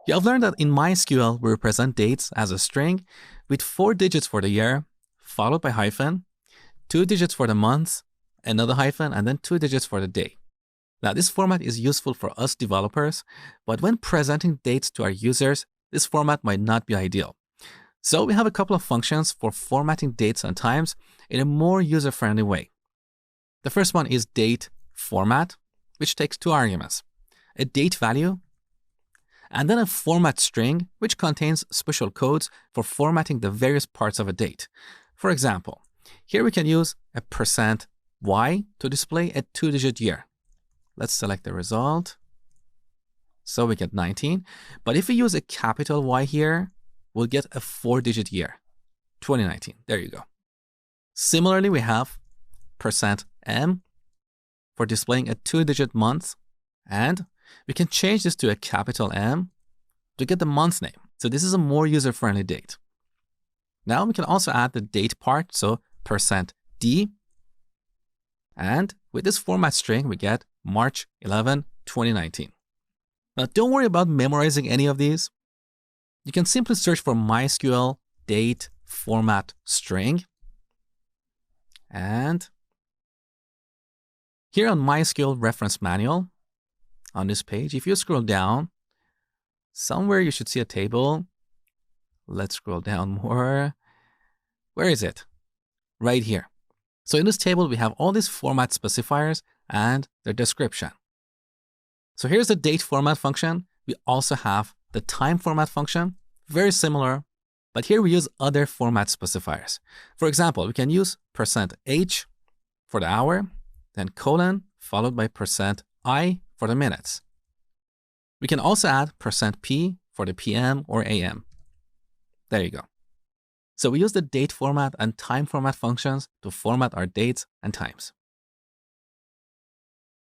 You have learned that in MySQL, we represent dates as a string with 4 digits for the year, followed by hyphen, 2 digits for the month, another hyphen, and then 2 digits for the day. Now, this format is useful for us developers, but when presenting dates to our users, this format might not be ideal. So we have a couple of functions for formatting dates and times in a more user-friendly way. The first one is date format, which takes 2 arguments, a date value, and then a format string, which contains special codes for formatting the various parts of a date. For example, here we can use a %y to display a 2-digit year. Let's select the result. So we get 19. But if we use a capital Y here, we'll get a 4-digit year, 2019. There you go. Similarly, we have %m for displaying a 2-digit month, and we can change this to a capital M to get the month name. So this is a more user-friendly date. Now we can also add the date part, so %d, and with this format string, we get March 11, 2019. Now, don't worry about memorizing any of these. You can simply search for MySQL date format string. And here on MySQL reference manual, on this page, if you scroll down, somewhere you should see a table. Let's scroll down more. Where is it? Right here. So in this table, we have all these format specifiers and their description. So here's the date format function. We also have the time format function, very similar, but here we use other format specifiers. For example, we can use %h for the hour, then colon, followed by %i for the minutes. We can also add %p for the PM or AM. There you go. So we use the date format and time format functions to format our dates and times.